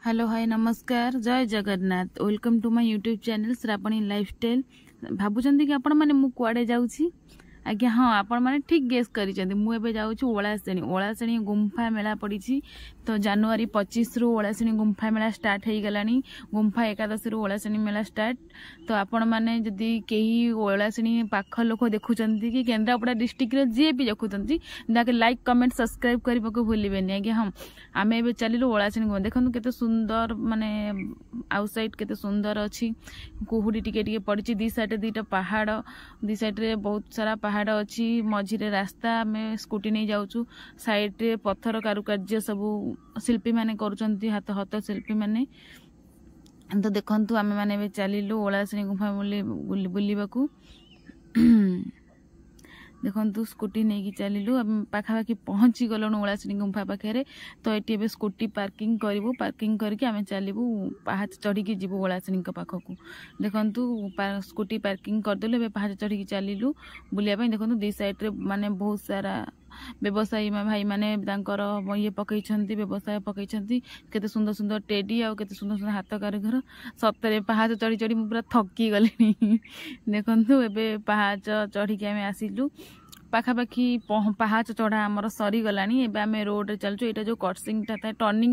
hello hi नमस्कार Jai Jagannath welcome to my YouTube channel Shravani lifestyle भावुं कि आपण मैंने मु कुआडे जाऊँ आज्ञा हाँ आपण मैंने ठीक गेस करिसेंती मु एबे जाऊँ ओलाशेणी गुंफा मेला पड़ी तो जनवरी 25 रु ओलाशेणी गुंफा मेला स्टार्ट हो गलानी गुंफा एकादशी रु ओलाशेणी मेला स्टार्ट तो आपण मैंने जदि कहीं ओलाशेणी पाख लोक देखुंत कि केन्द्रापड़ा डिस्ट्रिक्ट रे जी भी देखुंत लाइक कमेंट सब्सक्राइब करने को भूलें आज्ञा हाँ आम ए चलू ओलाशेणी गुंफा देखो केते सुंदर माने आउटसाइड केते सुंदर अच्छी कुहुड़ी टिके पड़ी दी साइड दुईटा पहाड़ दी साइड रे बहुत सारा पहाड़ अच्छी मझिरे रास्ता आम स्कूटी नहीं जाऊँ साइड रे पत्थर कारुकार्य सबू शिल्पी माने करुचंती हाथ हाथ शिल्पी माने तो देखंतु आमे माने चलिलु ओलाशेणी गुंफा बुलिबाकू देखंतु स्कूटी नहीं चलिलु पाखापाखि पहुँची गलुणु ओलाशेणी गुंफा पाखे तो ये स्कूटी पार्किंग करूँ पार्किंग करके आम चलू पहाच चढ़ी जीवु ओलाशेणी पाखक देखंतु स्कूटी पार्किंग करदेलु ए पहाच चढ़ी चलिलु बुलिया देखंतु दी साइड रे माने बहुत सारा व्यवसायी भाई माने ये पकईछंती व्यवसाय पकईछंती केते सुंदर सुंदर टेडी आ केते सुंदर सुंदर हाथ कारीगर सतरे पहाच चढ़ी चढ़ी पूरा थकी गली देखंतु एबे पहाच चढ़ी के आमे आसिलु पाखापाखि पहाच चढ़ा आमर सरी गलानी एबे आमे रोड रे चलचु एटा जो कटसिंग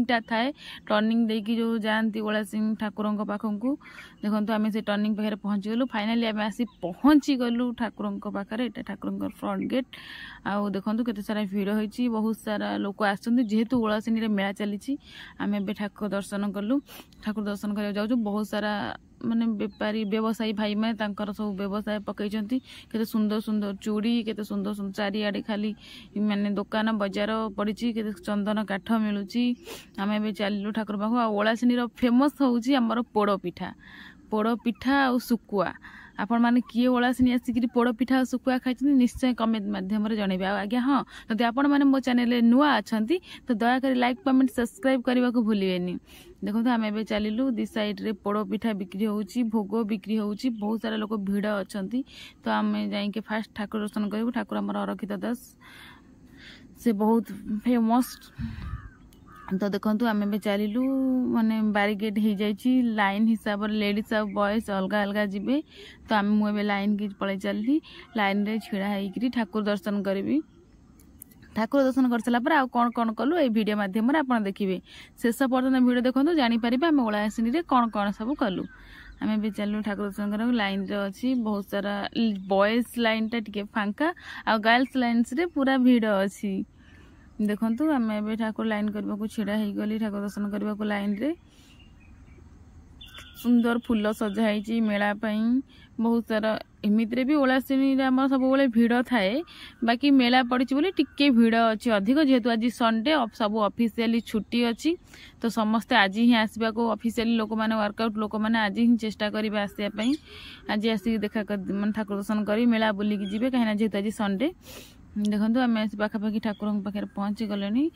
टा थाए टर्निंग देकी जो जानती ओलाशेणी ठाकुरंक पाखकू देखंतु आमे से टर्निंग पाखे पहुँची गलु फाइनाली आमे आसी पहुँची गलु ठाकुरंक पाखरे एटा ठाकुरंक फ्रंट गेट आउ देखंतु केते सारा भीड़ होईची बहुत सारा लोक आछंती जेहेतु ओलाशेणी रे मेला चलीची आमे एबे ठाकुर दर्शन कलु ठाकुर दर्शन करिया जाउछु बहुत सारा माने बेपारी व्यवसायी भाई माने तांकर सब व्यवसाय पकईचंती केते सुंदर सुंदर चूड़ी केते सुंदर सुंदर चारिआडे खाली माने दुकान बाजार पड़ी केते चंदन काठ मिलुची आमे एबे चलिलु ठाकुर पाखु आ ओलाशेणी रो फेमस होउची हमर पोड़ पिठा आ सुकुआ आपण माने किए ओलाशेणी आसिक पोड़ पिठा और सुकुआ खाई निश्चय कमेंट माध्यम जनइबे आज्ञा हाँ जदि आपण माने मो चैनल नुआ अच्छा तो दयाकोरी लाइक कमेंट सब्सक्राइब करने को भूलें देखो आम ए चलू दी साइड रे पोड़ पिठा बिक्री होउची भोग बिक्री होउची बहुत सारा लोक भिड़ अच्छा तो आम जाइके फास्ट ठाकुर दर्शन करूँ ठाकुर आमर अरक्षित दास से बहुत फेमस तो देखो आम ए चलू माने बारिकेड हो जाइए लाइन हिसाब से लेडीज और बॉयज अलग अलग जीवे तो आम मुझे लाइन की पलि चलती लाइन रे छिड़ा होकर ठाकुर दर्शन करी ठाकुर दर्शन कर सारापर आउ कौन कौन कलु ये वीडियो माध्यम आप देखिए शेष पर्यटन वीडियो देखो जानीपर आम ओलाशेणी कौन कौन सब कलु आम भी चलू ठाकुर दर्शन कर लाइन रे अच्छी बहुत सारा बॉयज लाइन टा टिके फांका आ गर्ल्स लाइन रे पूरा भीड़ अच्छी देखंतु आम ए ठाकुर लाइन करने को छिड़ा हो गली ठाकुर दर्शन करने को लाइन रे सुंदर फूल सजाई मेला बहुत सारा एमितरे भी ओलाशेणी आम सब भिड़ थाए बाकी मेला पड़ी बोली टिके भिड़ अच्छी अधिक जेहेतु आज संडे सब ऑफिशियली छुट्टी अच्छी तो समस्ते आज ही आसवा को ऑफिशियली लोक मैंने वर्कआउट लोक मैंने आज ही चेष्टा करेंगे आसवाई आज आसिक देखा मैं ठाकुर दर्शन कर मेला बुलिकी जी कहीं जेहेतु आज संडे देखो आम पाखापाखि ठाकुर पाखे पहुँची गले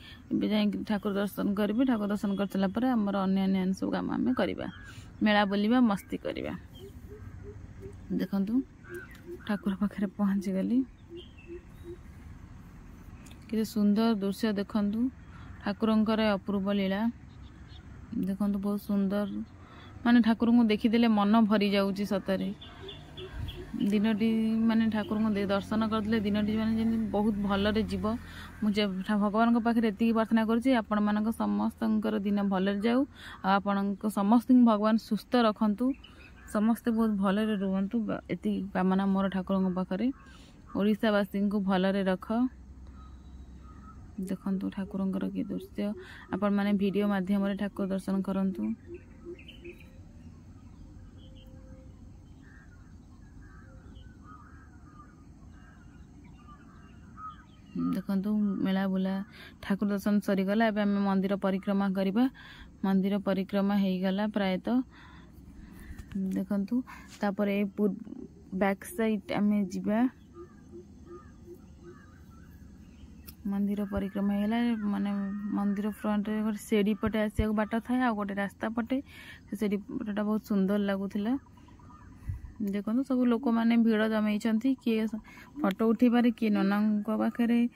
जा ठाकुर दर्शन करी ठाकुर दर्शन कर सारापर आमर अन्य सब कम आम करवा मेला बुलवा मस्ती करवा देखु ठाकुर पाखे पहुँची गली कि सुंदर दृश्य देखु ठाकुरंकर अपूर्व लीला देखु बहुत सुंदर माने ठाकुर को देखीदे मन भरी जाऊँगी सतरे दिनटी माने ठाकुर को दर्शन करते दिनटी माने बहुत भलरे जीव मुझे भगवान पाखे एति प्रार्थना करुँच समस्त दिन भलरे जाऊ आपण समस्त भगवान सुस्थ रखंतु समस्ते बहुत भलरे रुहंतु एति कामना मोर ठाकुर पाखे ओडिशावासी को भलरे रख देखंतु ठाकुरंकर कि दृश्य आपण माने वीडियो माध्यम रे ठाकुर दर्शन करंतु देखंतु मेला बुला ठाकुर दर्शन सरीगला एबे आम मंदिर परिक्रमा करवा मंदिर परिक्रमा हो गला प्रायतः देखंतु तापर ए बैक साइड आम जीवा मंदिर परिक्रमा होगा माने मंदिर फ्रंट रे गोटे सीढ़ी पटे आसिया बाट थाए आ गोटे रास्ता पटे से सीढ़ी पटेटा बहुत सुंदर लगुला देखो सब लोक मैंने भिड़ जमे किए फोटो उठेबार किए नना पाखे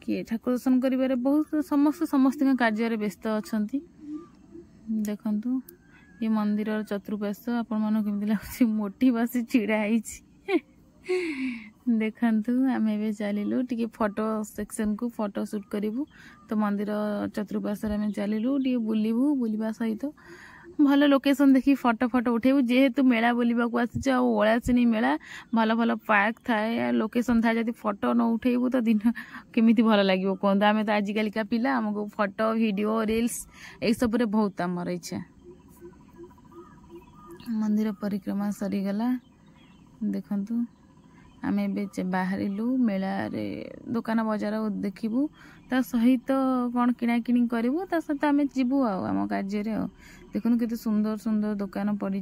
किए ठाकुर दर्शन कर बहुत समस्त कार्य व्यस्त अच्छा देखंतु ये मंदिर चतुर्पार्श्व आपण मन केमती लागुची मोटी बसी छिड़ा है देखंतु आमे बे चलिलु टिके फोटो सेक्शन को फोटो शूट करिवु तो मंदिर चतुर्पार्श्व आमे चलिलु टिके बुलिवु बुलिबा सहित भल लोकेशन देखी फोटो फोटो उठेबु जेहेतु मेला बुलिबा को आसी छ ओळासिनी मेला भल भल पार्क थाए लोकेशन थाए जदि फोटो न उठेबु तो दिन केमिति भल लागिवो कोन आमे तो आजि कालिका पिला हमको फोटो वीडियो रील्स ए सब रे बहुत हमर इच्छा मंदिर परिक्रमा सरी गला देखंतु आमे बे बाहरिलु मेला रे दुकान बजार देखिबु ता सहित कौन किना किनी करिवु ता सहित आमे जिबु आम कार्य रे देखुन केते सुंदर सुंदर दुकान पड़ी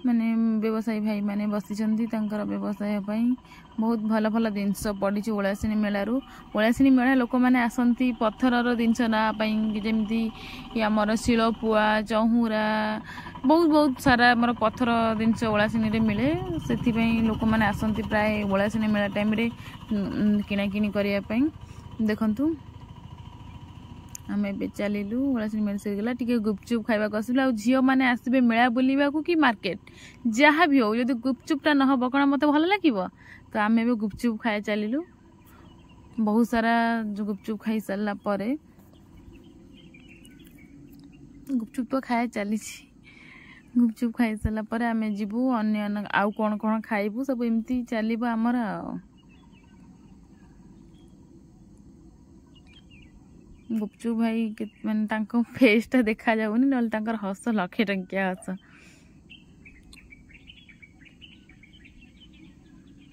माने व्यवसायी भाई माने बसिचंती तांकर व्यवसाय पई बहुत भल भल जिनस पड़ी ओळासिनी मेलारू ओळासिनी मेला लोक माने आसंती पत्थरर जिनस ना पई जेमती हमर शिलपुआ चहुरा बहुत बहुत सारा हमर पत्थर जिनस ओळासिनी रे मिले सेथि पई लोक माने आसंती प्राय ओळासिनी मेला टाइम रे किना किनी करिया पई देखंतु आमे बे चलिलु ओळासिनी मेला से गला टिके गुपचुप खाइबा को आसिलु आ झियो माने आसीबे मेला बुलिबा को कि मार्केट जहाँ भी हो यदि गुपचुपटा न हो कण मते भल लागिवो तो आमे बे गुपचुप खाए चलिलु बहुत सारा जो गुपचुप खाई सारला परे गुपचुप तो खाए चली गुपचुप खाई सारला परे आमे जिबु अन्य आउ कोन कोन खाइबु सब एमती चलिबो हमरा गुपचुप भाई माने तांको फेसटा देखा जाउनी नल तांकर हस लखे टंकिया हस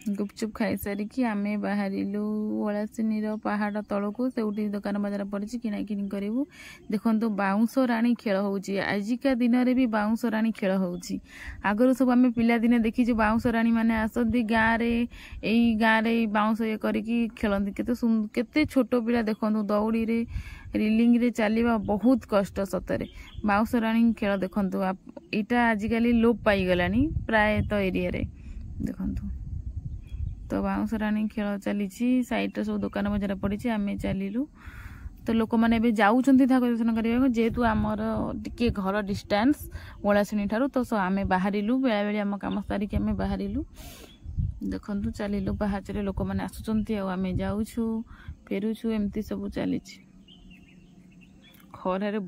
गुपचुप खाई सारी कि आमे बाहरिलु ओळासिनी रो पहाड़ तळको सेउटी दुकान बाजार पड़ी किना किनी करिवु देखंतु बाउंस रानी खेल होउची आजिका दिन रे भी बाउंस रानी खेल होउची आगरो सब आमे पिला दिने देखि जे बाउंस रानी माने आसंती गां रे बाउंस ये करी कि खेलंती केते छोटो पिला देखंतु दौड़ी रे रिलिंग रे चलिबा बहुत कष्ट सतरे बाउंस रानी खेल देखंतु एटा आजिकाली लोप पाई गलानी प्राय तो एरिया रे देखंतु तो बाउंस रानी खेल चली साइड सब दुकान बजार पड़ी आमे चलिलु तो लोक मैंने भी जाऊँगी ठाकुर दर्शन करने जेहेतु आमर टिके घर डिस्टेंस ओळासिनी ठारू तो आमे बाहरिलु बेला बेली आम काम सारिक आमे बाहरिलु देखंतु चलिलु पाहाच रे लोक मैंने आसुचंती आमे जाउछु फेरुछु एमती सब चली खरारे